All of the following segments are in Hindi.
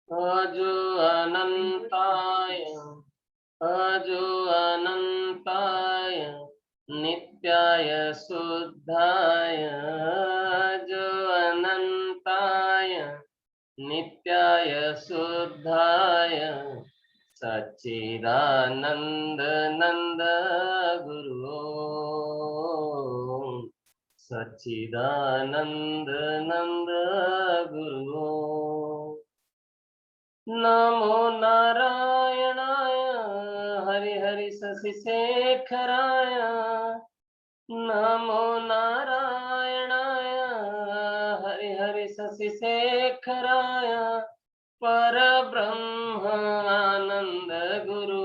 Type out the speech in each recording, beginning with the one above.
अजो अनंताय अजो अनंताय नित्याय शुद्धाय अजो अनंताय नित्याय शुद्धाय सच्चिदानंद नंद गुरु सच्चिदानंद नंद गुरु। नमो नारायणाय हरि हरि शशि शेखराय नमो नारायणाय हरि हरि शशि शेखराय परब्रह्म आनंद गुरु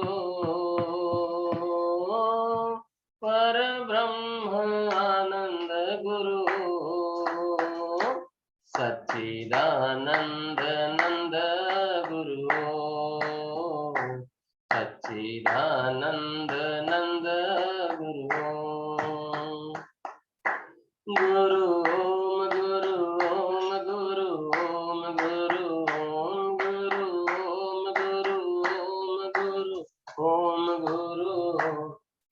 परब्रह्म आनंद गुरु सच्चिदानंद नंद गुरु सच्चिदानंद नंद गुरु। गुरु ओम गुरु ओम गुरु ओम गुरु ओम गुरु ओम गुरु ओम गुरु ओम गुरु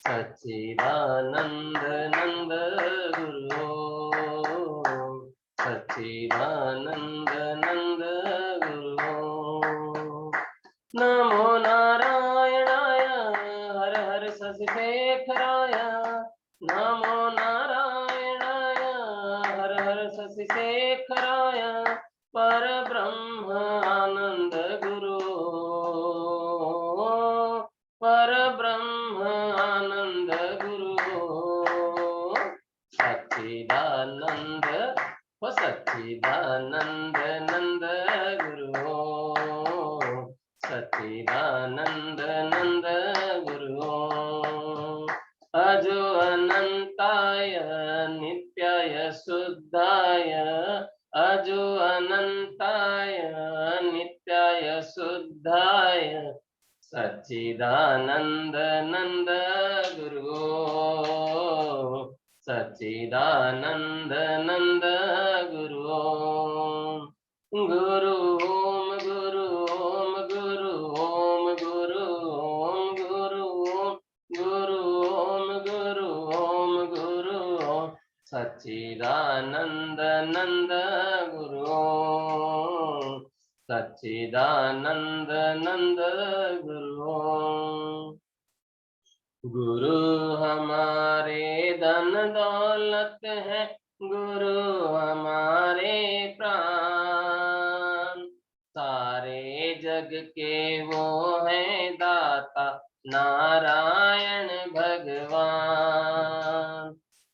सच्चिदानंद नंद गुरु सच्चिदानंद नंद गुरु। नमो नारायणाय हर हर शशि शेखराय नमो नारायणाय हर हर शशि शेखराय परब्रह्म आनंद गुरु परब्रह्म आनंद गुरु सच्चिदानंद सच्चिदानंद नंद गुरु सच्चिदानंद नंद गुरु। अजो अनंताय नित्याय शुद्धाय अजो अनंताय नित्याय शुद्धाय सच्चिदानंद नंद गुरु सच्चिदानंद नंद गुरु। गुरु ओम गुरु ओम गुरु ओम गुरु ओम गुरु ओम गुरु ओम गुरु ओम गुरु सच्चिदानंद नंद गुरु सच्चिदानंद नंद गुरु। गुरु हमारे धन दौलत है गुरु हमारे प्राण सारे जग के वो हैं दाता नारायण भगवान।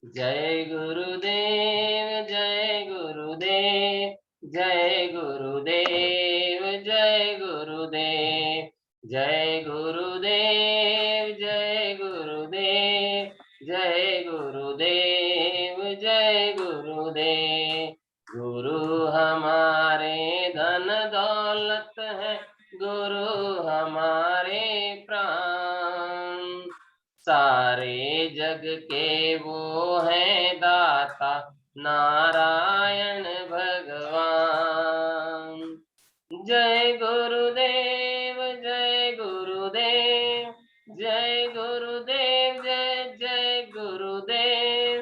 जय गुरुदेव जय गुरुदेव जय गुरुदेव जय गुरुदेव जय गुरुदेव जय गुरुदेव जय गुरुदेव जय गुरुदेव। गुरु हमारे धन दौलत है गुरु हमारे प्राण सारे जग के वो हैं दाता नारायण भगवान। जय गुरुदेव जय गुरुदेव जय गुरुदेव जय जय गुरुदेव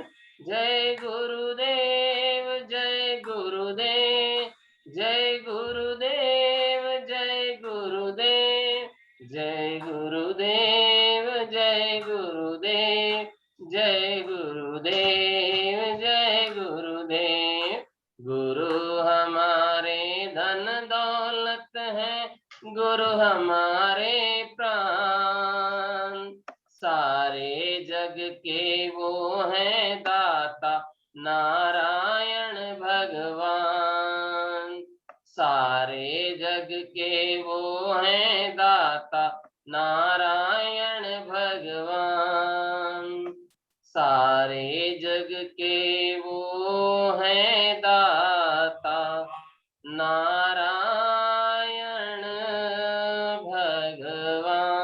जय गुरुदेव जय गुरुदेव जय गुरुदेव जय गुरुदेव जय गुरुदेव जय गुरुदेव जय गुरुदेव जय गुरुदेव। गुरु हमारे धन दौलत है गुरु हमारे प्राण सारे जग के वो हैं दाता नारायण भगवान सारे जग के वो हैं दाता नारायण भगवान सारे जग के वो हैं दाता नारायण भगवान।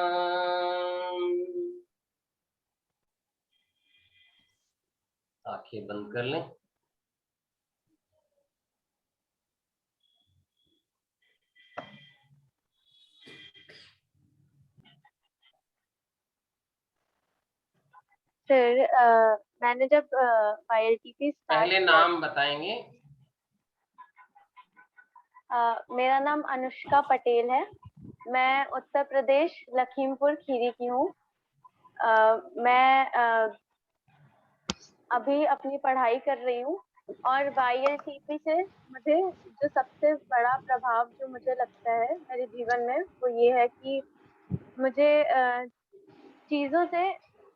आंखें बंद कर लें। सर मैंने जब ILTP स्टार्ट पहले नाम बताएंगे। मेरा नाम अनुष्का पटेल है। मैं उत्तर प्रदेश लखीमपुर खीरी की हूँ। मैं अभी अपनी पढ़ाई कर रही हूँ और YLTP से मुझे जो सबसे बड़ा प्रभाव जो मुझे लगता है मेरे जीवन में वो ये है कि मुझे चीजों से,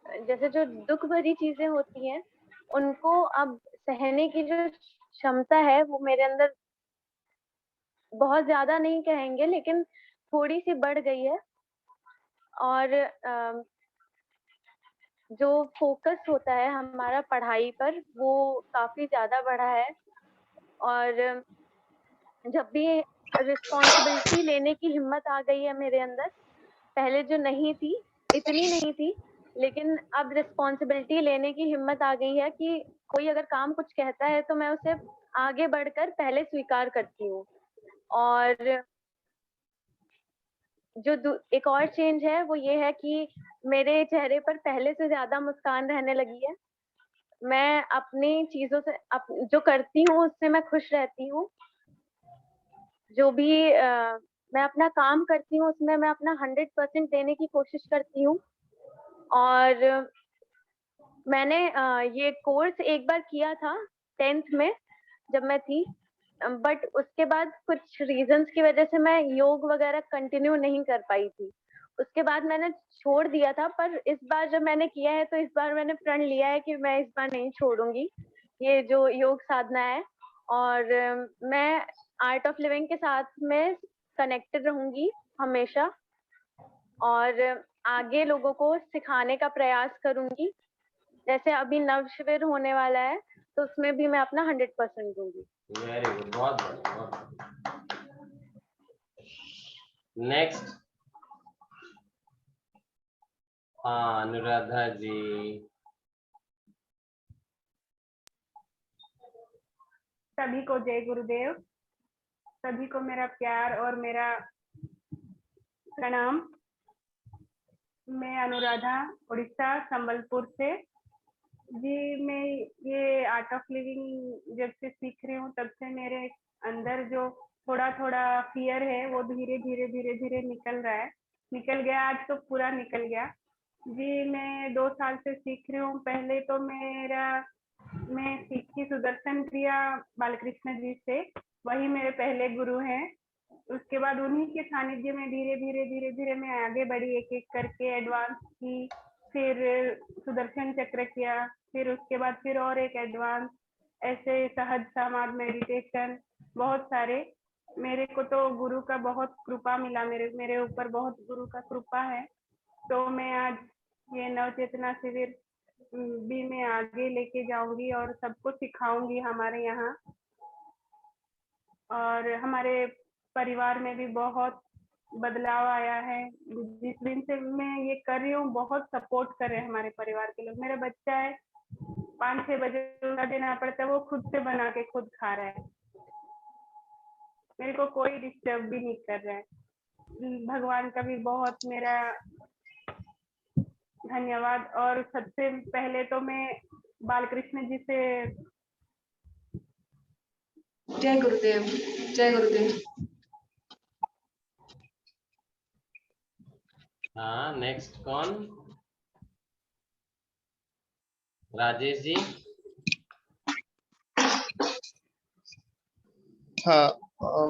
जैसे जो दुख भरी चीजें होती हैं उनको अब सहने की जो क्षमता है वो मेरे अंदर बहुत ज्यादा नहीं कहेंगे लेकिन थोड़ी सी बढ़ गई है। और जो फोकस होता है हमारा पढ़ाई पर वो काफी ज्यादा बढ़ा है। और जब भी रिस्पॉन्सिबिलिटी लेने की हिम्मत आ गई है मेरे अंदर, पहले जो नहीं थी, इतनी नहीं थी, लेकिन अब रिस्पॉन्सिबिलिटी लेने की हिम्मत आ गई है कि कोई अगर काम कुछ कहता है तो मैं उसे आगे बढ़कर पहले स्वीकार करती हूँ। और जो एक और चेंज है वो ये है कि मेरे चेहरे पर पहले से ज्यादा मुस्कान रहने लगी है। मैं अपनी चीजों से जो करती हूँ उससे मैं खुश रहती हूँ। जो भी मैं अपना काम करती हूँ उसमें मैं अपना 100% देने की कोशिश करती हूँ। और मैंने ये कोर्स एक बार किया था 10th में जब मैं थी, बट उसके बाद कुछ रीजंस की वजह से मैं योग वगैरह कंटिन्यू नहीं कर पाई थी। उसके बाद मैंने छोड़ दिया था, पर इस बार जब मैंने किया है तो इस बार मैंने प्रण लिया है कि मैं इस बार नहीं छोड़ूंगी ये जो योग साधना है। और मैं आर्ट ऑफ लिविंग के साथ में कनेक्टेड रहूंगी हमेशा और आगे लोगों को सिखाने का प्रयास करूंगी। जैसे अभी नव शिविर होने वाला है तो उसमें भी मैं अपना 100% दूंगी। वेरी गुड, बहुत बढ़िया। नेक्स्ट, हाँ अनुराधा जी। सभी को जय गुरुदेव। सभी को मेरा प्यार और मेरा प्रणाम। मैं अनुराधा, उड़ीसा संबलपुर से। जी, मैं ये आर्ट ऑफ लिविंग जब से सीख रही हूँ तब से मेरे अंदर जो थोड़ा थोड़ा फियर है वो धीरे धीरे निकल रहा है। निकल गया, आज तो पूरा निकल गया। जी, मैं 2 साल से सीख रही हूँ। पहले तो मैं सीखी सुदर्शन क्रिया बालकृष्ण जी से, वही मेरे पहले गुरु हैं। उसके बाद उन्हीं के सानिध्य में धीरे धीरे मैं आगे बढ़ी, एक एक करके एडवांस की, फिर सुदर्शन चक्र किया, फिर उसके बाद फिर और एक एडवांस, ऐसे सहज समाध मेडिटेशन, बहुत सारे। मेरे को तो गुरु का बहुत कृपा मिला, मेरे ऊपर बहुत गुरु का कृपा है। तो मैं आज ये नवचेतना शिविर भी मैं आगे लेके जाऊंगी और सबको सिखाऊंगी हमारे यहाँ। और हमारे परिवार में भी बहुत बदलाव आया है। जिस दिन से मैं ये कर रही हूँ बहुत सपोर्ट कर रहे हैं हमारे परिवार के लोग। मेरा बच्चा है, 5-6 बजे देना पड़ता है, वो खुद से बना के खुद खा रहा है। मेरे को कोई डिस्टर्ब भी नहीं कर रहा है। भगवान का भी बहुत मेरा धन्यवाद। और सबसे पहले तो मैं बालकृष्ण जी से जय गुरुदेव। जय गुरुदेव। हाँ, नेक्स्ट कौन? राजेश जी। हाँ,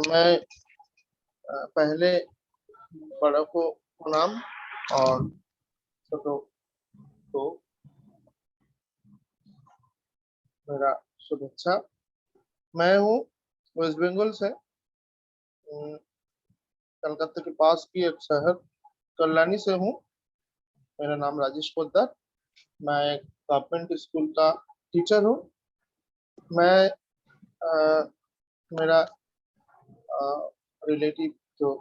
मैं पहले बड़ों को प्रणाम और छोटों को मेरा शुभेच्छा। मैं हूँ वेस्ट बंगाल से, कलकत्ता के पास की एक शहर कल्याणी से हूँ। मेरा नाम राजेश पोद्दार। मैं एक गवर्नमेंट स्कूल का टीचर हूँ। मैं मेरा रिलेटिव जो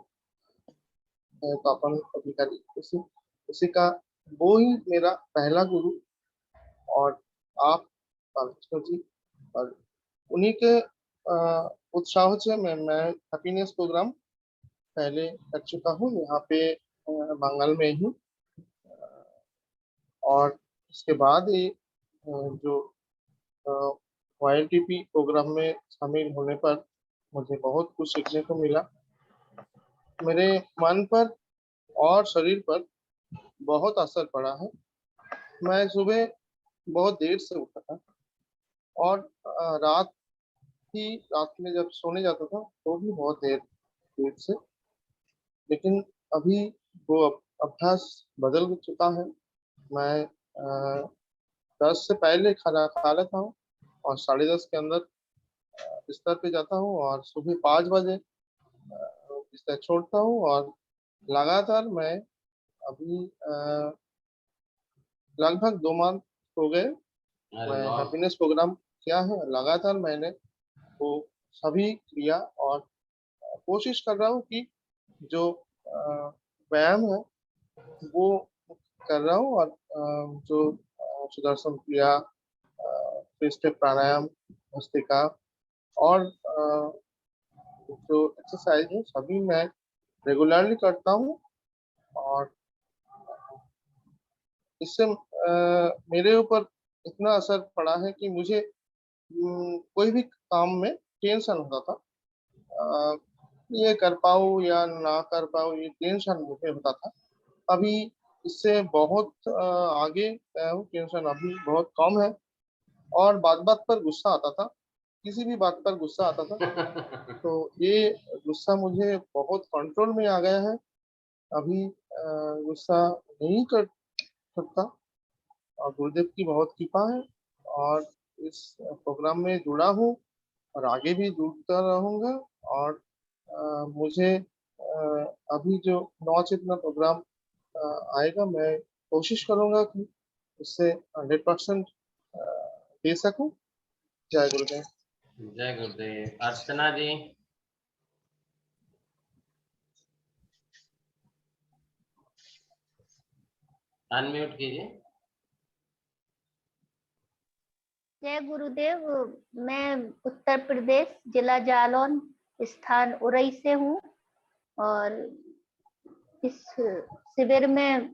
है पापन अधिकारी, उसी का वो ही मेरा पहला गुरु। और आप बालकृष्ण जी, और उन्हीं के उत्साह से मैं हैप्पीनेस प्रोग्राम पहले कर चुका हूँ यहाँ पे बंगाल में ही। और इसके बाद ये जो YLTP प्रोग्राम में शामिल होने पर मुझे बहुत कुछ सीखने को मिला। मेरे मन पर और शरीर पर बहुत असर पड़ा है। मैं सुबह बहुत देर से उठा था और रात में जब सोने जाता था तो भी बहुत देर से, लेकिन अभी वो अभ्यास बदल चुका है। मैं 10 से पहले खाना खा लेता हूँ और 10:30 के अंदर बिस्तर पे जाता हूँ और सुबह 5 बजे बिस्तर छोड़ता हूँ और लगातार मैं अभी लगभग 2 माह हो गए अरे मैं वाह। हैप्पीनेस प्रोग्राम किया है। लगातार मैंने वो सभी किया और कोशिश कर रहा हूँ कि जो व्यायाम है वो कर रहा हूँ और जो सुदर्शन क्रिया, फिर स्टेप प्राणायाम, भस्त्रिका और जो एक्सरसाइज है सभी मैं रेगुलरली करता हूँ और इससे मेरे ऊपर इतना असर पड़ा है कि मुझे कोई भी काम में टेंशन होता था। ये कर पाऊँ या ना कर पाऊँ ये टेंशन मुझे होता था। अभी इससे बहुत आगे गया हूँ, टेंशन अभी बहुत कम है और बात-बात पर गुस्सा आता था। किसी भी बात पर गुस्सा आता था, तो ये गुस्सा मुझे बहुत कंट्रोल में आ गया है। अभी गुस्सा नहीं कर सकता और गुरुदेव की बहुत कृपा है और इस प्रोग्राम में जुड़ा हूँ और आगे भी जुड़ता रहूँगा और मुझे अभी जो नवचेतना प्रोग्राम आएगा मैं कोशिश करूँगा कि उससे 100% दे सकूँ। जय गुरुदेव। जय गुरुदेव। अर्चना जी। अनम्यूट कीजिए। जय गुरुदेव। मैं उत्तर प्रदेश जिला जालौन स्थान उरई से हूँ और इस शिविर में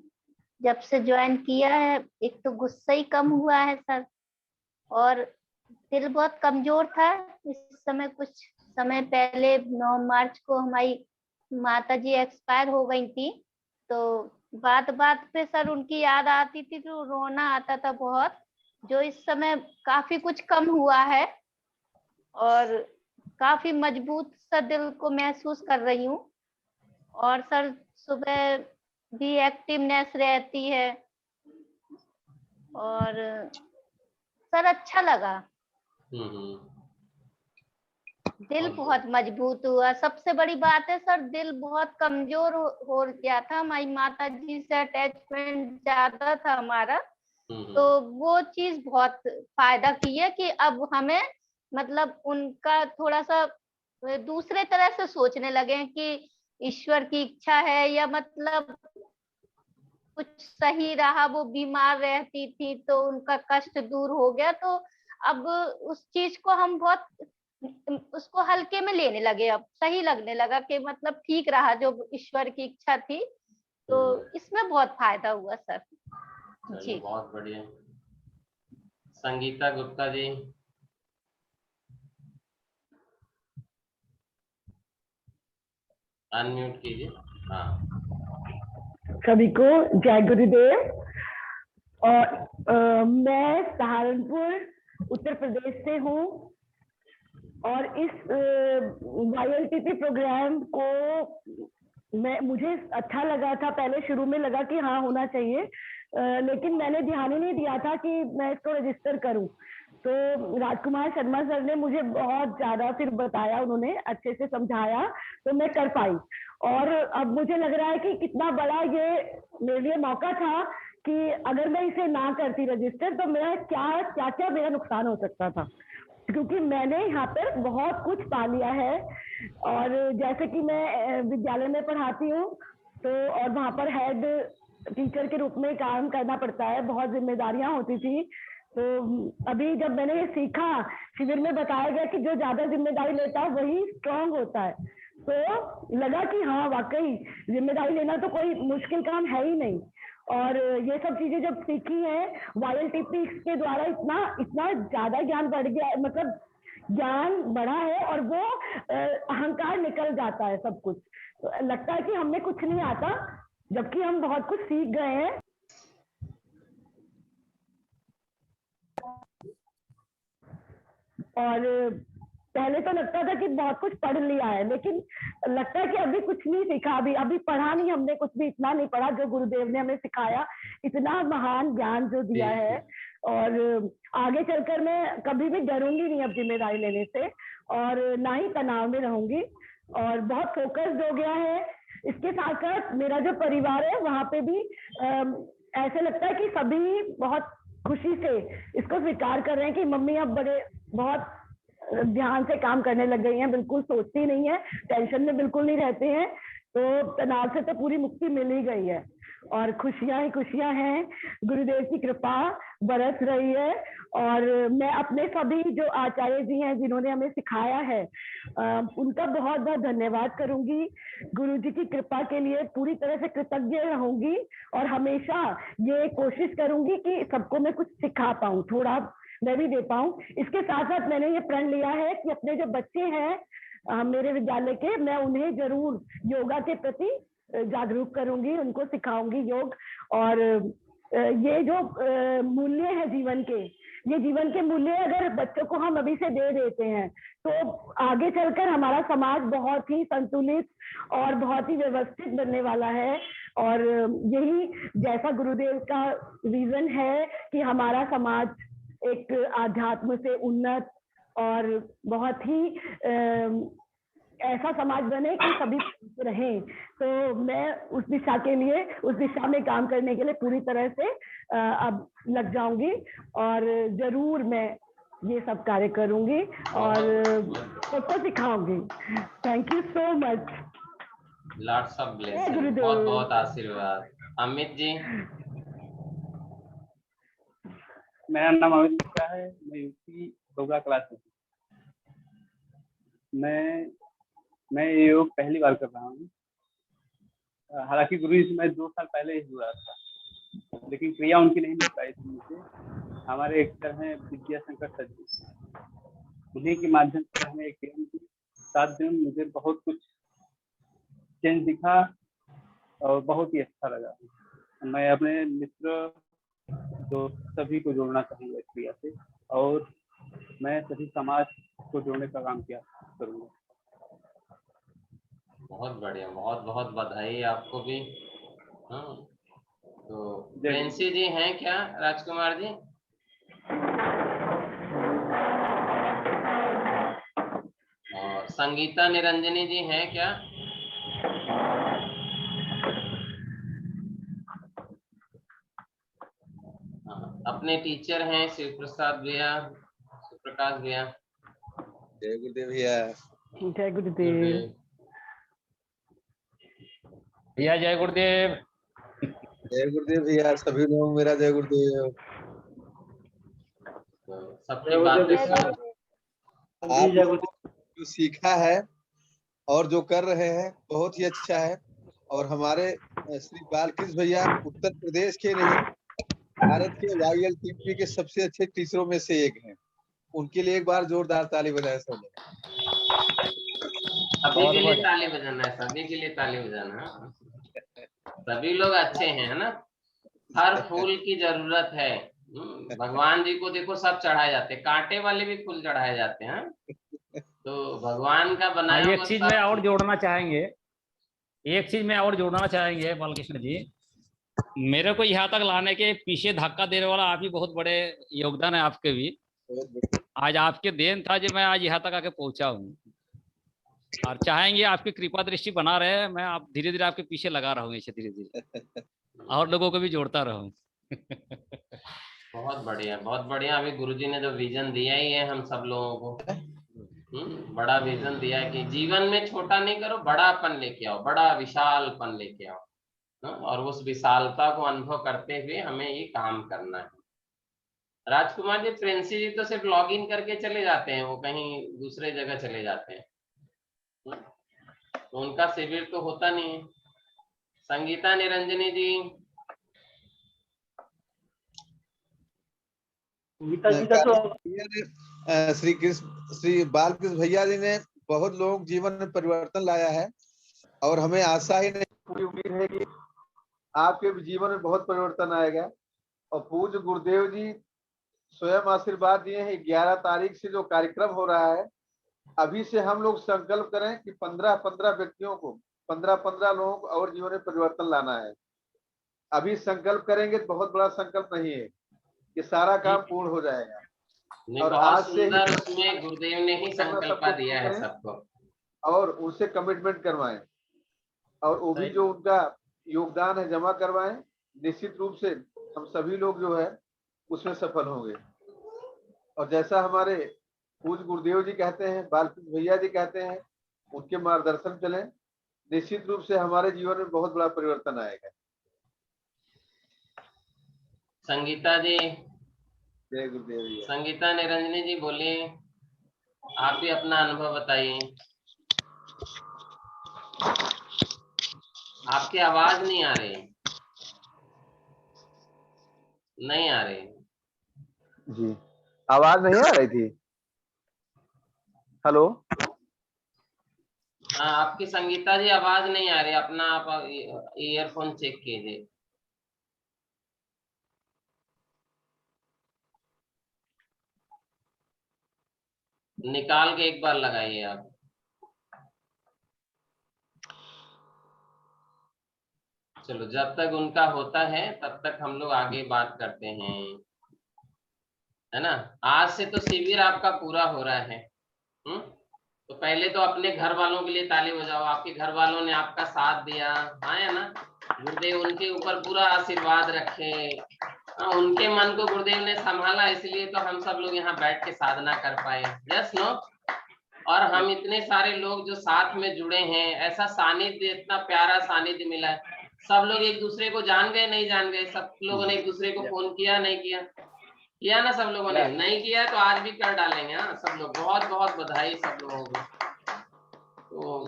जब से ज्वाइन किया है एक तो गुस्सा ही कम हुआ है सर और दिल बहुत कमजोर था। इस समय कुछ समय पहले 9 मार्च को हमारी माता जी एक्सपायर हो गई थी, तो बात बात पे सर उनकी याद आती थी तो रोना आता था बहुत। जो इस समय काफी कुछ कम हुआ है और काफी मजबूत सा दिल को महसूस कर रही हूँ और सर सुबह भी एक्टिवनेस रहती है और सर अच्छा लगा। दिल बहुत मजबूत हुआ। सबसे बड़ी बात है सर दिल बहुत कमजोर हो गया था। हमारी माता जी से अटैचमेंट ज्यादा था हमारा, तो वो चीज बहुत फायदा की है कि अब हमें मतलब उनका थोड़ा सा दूसरे तरह से सोचने लगे हैं कि ईश्वर की इच्छा है या मतलब कुछ सही रहा। वो बीमार रहती थी तो उनका कष्ट दूर हो गया, तो अब उस चीज को हम बहुत उसको हल्के में लेने लगे। अब सही लगने लगा कि मतलब ठीक रहा जो ईश्वर की इच्छा थी, तो इसमें बहुत फायदा हुआ सर जी। बहुत बढ़िया। संगीता गुप्ता जी। अनम्यूट कीजिए। हाँ। सभी को जय गुरुदेव। और मैं सहारनपुर उत्तर प्रदेश से हूँ और इस YLTP प्रोग्राम को मुझे अच्छा लगा था। पहले शुरू में लगा कि हाँ होना चाहिए, लेकिन मैंने ध्यान ही नहीं दिया था कि मैं इसको रजिस्टर करूं। तो राजकुमार शर्मा सर ने मुझे बहुत ज्यादा फिर बताया, उन्होंने अच्छे से समझाया तो मैं कर पाई। और अब मुझे लग रहा है कि कितना बड़ा ये मेरे लिए मौका था कि अगर मैं इसे ना करती रजिस्टर तो मेरा क्या क्या मेरा नुकसान हो सकता था, क्योंकि मैंने यहाँ पर बहुत कुछ पा लिया है। और जैसे कि मैं विद्यालय में पढ़ाती हूँ तो और वहाँ पर हेड टीचर के रूप में काम करना पड़ता है, बहुत जिम्मेदारियां होती थी। तो अभी जब मैंने ये सीखा, शिविर में बताया गया कि जो ज्यादा जिम्मेदारी लेता है वही स्ट्रांग होता है, तो लगा कि हाँ वाकई जिम्मेदारी लेना तो कोई मुश्किल काम है ही नहीं। और ये सब चीजें जब सीखी है YLTP के द्वारा इतना इतना ज्यादा ज्ञान बढ़ गया, मतलब ज्ञान बढ़ा है और वो अहंकार निकल जाता है सब कुछ। तो लगता है कि हमें कुछ नहीं आता, जबकि हम बहुत कुछ सीख गए हैं। और पहले तो लगता था कि बहुत कुछ पढ़ लिया है, लेकिन लगता है कि अभी कुछ नहीं सीखा, अभी पढ़ा नहीं हमने, कुछ भी इतना नहीं पढ़ा जो गुरुदेव ने हमें सिखाया, इतना महान ज्ञान जो दिया है। और आगे चलकर मैं कभी भी डरूंगी नहीं अब जिम्मेदारी लेने से, और ना ही तनाव में रहूंगी, और बहुत फोकस्ड हो गया है। इसके साथ साथ मेरा जो परिवार है वहाँ पे भी ऐसे लगता है कि सभी बहुत खुशी से इसको स्वीकार कर रहे हैं कि मम्मी अब बहुत ध्यान से काम करने लग गई हैं, बिल्कुल सोचती नहीं है, टेंशन में बिल्कुल नहीं रहते हैं, तो तनाव से तो पूरी मुक्ति मिल ही गई है। और खुशियां ही खुशियां हैं, गुरुदेव की कृपा बरस रही है। और मैं अपने सभी जो आचार्य जी हैं जिन्होंने हमें सिखाया है उनका बहुत बहुत धन्यवाद करूंगी। गुरु जी की कृपा के लिए पूरी तरह से कृतज्ञ रहूंगी, और हमेशा ये कोशिश करूंगी कि सबको मैं कुछ सिखा पाऊं, थोड़ा मैं भी दे पाऊं। इसके साथ साथ मैंने ये प्रण लिया है कि अपने जो बच्चे हैं मेरे विद्यालय के, मैं उन्हें जरूर योगा के प्रति जागरूक करूंगी, उनको सिखाऊंगी योग। और ये जो मूल्य है जीवन के, ये जीवन के मूल्य अगर बच्चों को हम अभी से दे देते हैं तो आगे चलकर हमारा समाज बहुत ही संतुलित और बहुत ही व्यवस्थित बनने वाला है। और यही जैसा गुरुदेव का विजन है कि हमारा समाज एक आध्यात्म से उन्नत और बहुत ही ऐसा समाज बने कि सभी रहें, तो मैं उस दिशा के लिए, उस दिशा में काम करने के लिए पूरी तरह से अब लग जाऊंगी, और जरूर मैं ये सब कार्य करूंगी और सबको सिखाऊंगी। Thank you so much. Lots of blessing, बहुत बहुत आशीर्वाद। अमित जी। मेरा नाम अमित मिश्रा है, मैं यूपी योगा क्लास में। मैं ये योग पहली बार कर रहा हूँ। हालांकि गुरु जी से मैं 2 साल पहले ही जुड़ा था, लेकिन क्रिया उनकी नहीं मिल पाई थी मुझे। हमारे एक सर हैं विद्या शंकर सर जी, उन्हीं के माध्यम से हमें एक 7 दिन मुझे बहुत कुछ चेंज दिखा और बहुत ही अच्छा लगा। मैं अपने मित्र तो सभी को जोड़ना चाहूँगा इस क्रिया से, और मैं सभी समाज को जोड़ने का काम किया करूँगा। बहुत बढ़िया, बहुत बहुत बधाई आपको भी। हाँ, तो प्रिंसी जी हैं क्या राजकुमार जी? और संगीता निरंजनी जी हैं क्या? अपने टीचर हैं शिव प्रसाद भैया, शिव प्रकाश भैया। जय गुरुदेव भैया। जय गुरुदेव भैया। जय गुरुदेव। जय गुरुदेव भैया, सभी लोग मेरा जय गुरुदेव। सबकी बातें आप जो सीखा है और जो कर रहे हैं बहुत ही अच्छा है। और हमारे श्री बालकृष्ण भैया उत्तर प्रदेश के नहीं, भारत के YLTP के सबसे अच्छे टीचरों में से एक हैं। उनके लिए एक बार जोरदार ताली बजाएं सब लोग। सभी के लिए ताली बजाना है, सभी के लिए ताली बजाना है। सभी लोग अच्छे हैं, है ना। हर फूल की जरूरत है। भगवान जी को देखो सब चढ़ाए जाते हैं, कांटे वाले भी फूल चढ़ाए जाते हैं। तो भगवान का बनाया हुआ। एक चीज में और जोड़ना चाहेंगे, बालकृष्ण जी, मेरे को यहाँ तक लाने के पीछे धक्का देने वाला आप ही बहुत बड़े योगदान है आपके भी। आज आपके देन था जो मैं आज यहाँ तक आके पहुंचा हूँ, और चाहेंगे आपकी कृपा दृष्टि बना रहे, मैं आप धीरे धीरे आपके पीछे लगा रहा हूँ, ऐसे धीरे धीरे और लोगों को भी जोड़ता रहूं। बहुत बढ़िया, बहुत बढ़िया। अभी गुरुजी ने जो विजन दिया ही है हम सब लोगों को, बड़ा विजन दिया है कि जीवन में छोटा नहीं करो, बड़ापन लेके आओ, बड़ा विशालपन लेके आओ। और उस विशालता को अनुभव करते हुए हमें ये काम करना है। राजकुमार जी, प्रिंसी जी तो सिर्फ लॉग इन करके चले जाते हैं, वो कहीं दूसरे जगह चले जाते हैं, तो उनका शिविर तो होता नहीं है। संगीता निरंजनी जी, श्री कृष्ण श्री बालकृष्ण भैया जी ने बहुत लोग जीवन में परिवर्तन लाया है और हमें आशा ही नहीं, पूरी उम्मीद है कि आपके भी जीवन में बहुत परिवर्तन आएगा। और पूज्य गुरुदेव जी स्वयं आशीर्वाद दिए हैं। 11 तारीख से जो कार्यक्रम हो रहा है, अभी से हम लोग संकल्प करें कि 15-15 व्यक्तियों को, 15-15 लोगों को और जीवन में परिवर्तन लाना है। अभी संकल्प करेंगे तो बहुत बड़ा संकल्प नहीं है कि सारा काम पूर्ण हो जाएगा। और आज सुंदर उसमें गुरुदेव ने ही संकल्प दिया है सबको, और उनसे कमिटमेंट करवाएं और वो भी जो उनका योगदान है जमा करवाएं। निश्चित रूप से हम सभी लोग जो है उसमें सफल होंगे। और जैसा हमारे पूज्य गुरुदेव जी कहते हैं, बालकृष्ण भैया जी कहते हैं, उनके मार्गदर्शन चलें, निश्चित रूप से हमारे जीवन में बहुत बड़ा परिवर्तन आएगा। संगीता जी, जय गुरुदेव जी। संगीता निरंजनी जी बोलिए, आप भी अपना अनुभव बताइए। आपकी आवाज नहीं आ रही, नहीं आ रही जी, आवाज नहीं आ रही थी। हेलो, हाँ आपकी संगीता जी आवाज नहीं आ रही, अपना आप ईयरफोन चेक कीजिए। निकाल के एक बार लगाइए आप। चलो, जब तक उनका होता है तब तक हम लोग आगे बात करते हैं, है ना। आज से तो शिविर आपका पूरा हो रहा है। तो पहले तो अपने घर वालों के लिए ताली बजाओ, आपके घर वालों ने आपका साथ दिया, हाँ है ना। गुरुदेव उनके ऊपर पूरा आशीर्वाद रखे, उनके मन को गुरुदेव ने संभाला, इसलिए तो हम सब लोग यहाँ बैठ के साधना कर पाए। Yes no. और हम इतने सारे लोग जो साथ में जुड़े हैं, ऐसा सानिध्य, इतना प्यारा सानिध्य मिला है। सब लोग एक दूसरे को जान गए, नहीं जान गए, सब लोगों ने एक दूसरे को फोन किया, नहीं किया, किया ना सब लोगों ने। नहीं किया तो आज भी कर डालेंगे। हाँ सब लोग, बहुत बहुत बधाई सब लोगों को। तो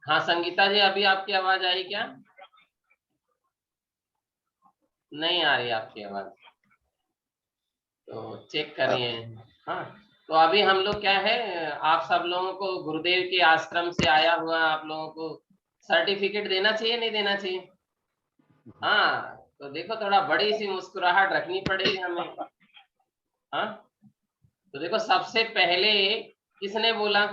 हाँ संगीता जी, अभी आपकी आवाज आई क्या? नहीं आ रही आपकी आवाज, तो चेक करिए। हाँ तो अभी हम लोग क्या है, आप सब लोगों को गुरुदेव के आश्रम से आया हुआ आप लोगों को सर्टिफिकेट देना चाहिए, नहीं देना चाहिए? हाँ तो देखो, थोड़ा बड़ी सी मुस्कुराहट रखनी पड़ेगी हमें। हाँ तो देखो, सबसे पहले किसने बोला?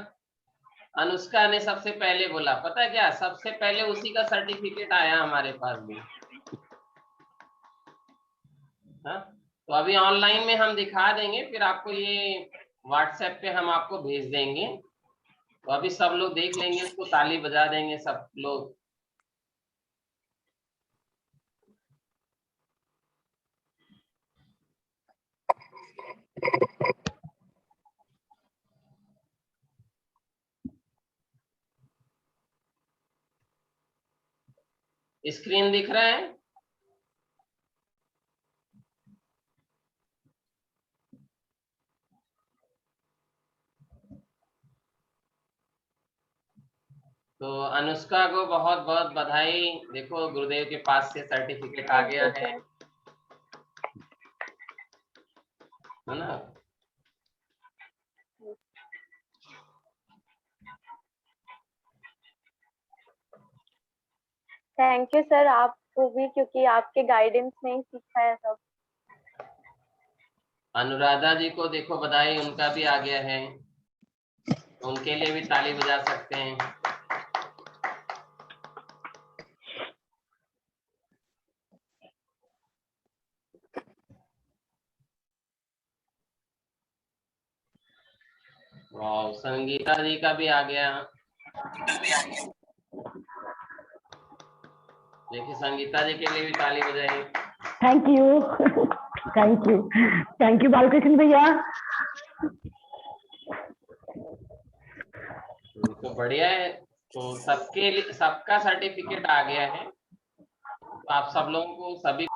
अनुष्का ने सबसे पहले बोला। पता है क्या, सबसे पहले उसी का सर्टिफिकेट आया हमारे पास भी। हाँ तो अभी ऑनलाइन में हम दिखा देंगे, फिर आपको ये व्हाट्सएप पे हम आपको भेज देंगे। तो अभी सब लोग देख लेंगे, उसको ताली बजा देंगे सब लोग। स्क्रीन दिख रहा है? तो अनुष्का को बहुत बहुत बधाई। देखो गुरुदेव के पास से सर्टिफिकेट आ गया है ना। थैंक यू सर, आपको भी, क्योंकि आपके गाइडेंस में ही सीखा है सब। अनुराधा जी को देखो बधाई, उनका भी आ गया है, उनके लिए भी ताली बजा सकते हैं। वाह, संगीता जी का भी आ गया। देखिए संगीता जी के लिए भी ताली बजाइए। Thank you, thank you, thank you Balakrishna भैया। तो बढ़िया है, तो सबके लिए, सबका सर्टिफिकेट आ गया है। तो आप सब लोगों को, सभी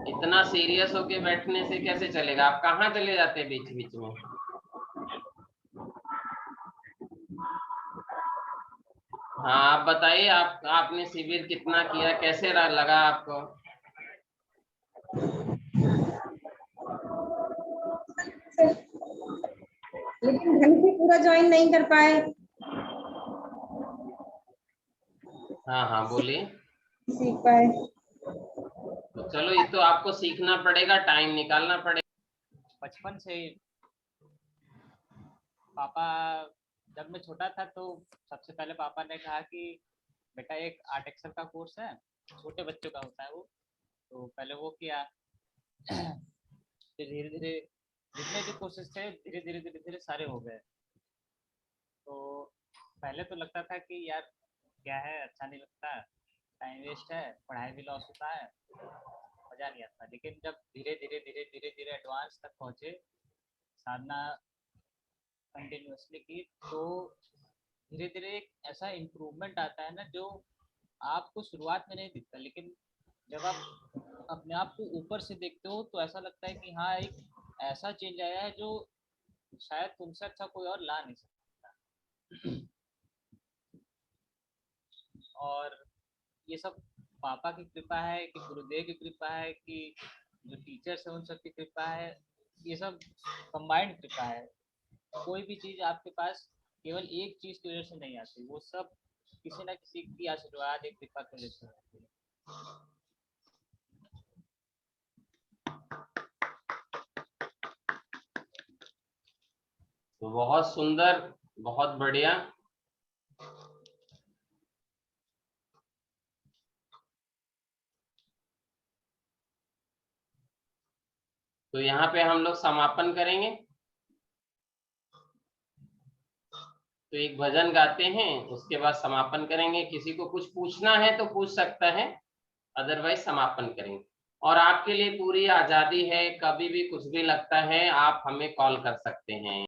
इतना सीरियस होके बैठने से कैसे चलेगा? आप कहाँ चले जाते बीच बीच में? हाँ आप बताइए, आपने शिविर कितना किया, कैसे लगा आपको? लेकिन ढंग से पूरा ज्वाइन नहीं कर पाए। हाँ हाँ बोलिए। सीख पाए। तो चलो ये तो आपको सीखना पड़ेगा, टाइम निकालना पड़ेगा। बचपन से ही पापा, जब मैं छोटा था तो सबसे पहले पापा ने कहा कि बेटा एक आर्ट एक्सेल का कोर्स है, छोटे बच्चों का होता है वो, तो पहले वो किया। फिर धीरे धीरे जितने भी कोर्सेज थे धीरे धीरे सारे हो गए। तो पहले तो लगता था कि यार क्या है, अच्छा नहीं लगता, टाइम वेस्ट है, पढ़ाई भी लॉस होता है, मजा नहीं आता। लेकिन जब धीरे धीरे एडवांस तक पहुंचे, साधना कंटिन्यूअसली की, तो धीरे धीरे एक ऐसा इम्प्रूवमेंट आता है ना जो आपको शुरुआत में नहीं दिखता, लेकिन जब आप अपने आप को ऊपर से देखते हो तो ऐसा लगता है कि हाँ एक ऐसा चेंज आया है जो शायद तुमसे अच्छा कोई और ला नहीं सकता। और ये सब पापा की कृपा है कि गुरुदेव की कृपा है कि जो टीचर्स है उन सब की कृपा है, ये सब कंबाइंड कृपा है। कोई भी चीज आपके पास केवल एक चीज की वजह से नहीं आती, वो सब किसी ना किसी की आशीर्वाद एक कृपा की वजह से आती है। तो बहुत सुंदर, बहुत बढ़िया। तो यहाँ पे हम लोग समापन करेंगे। तो एक भजन गाते हैं, उसके बाद समापन करेंगे। किसी को कुछ पूछना है तो पूछ सकता है, अदरवाइज समापन करेंगे। और आपके लिए पूरी आजादी है, कभी भी कुछ भी लगता है आप हमें कॉल कर सकते हैं।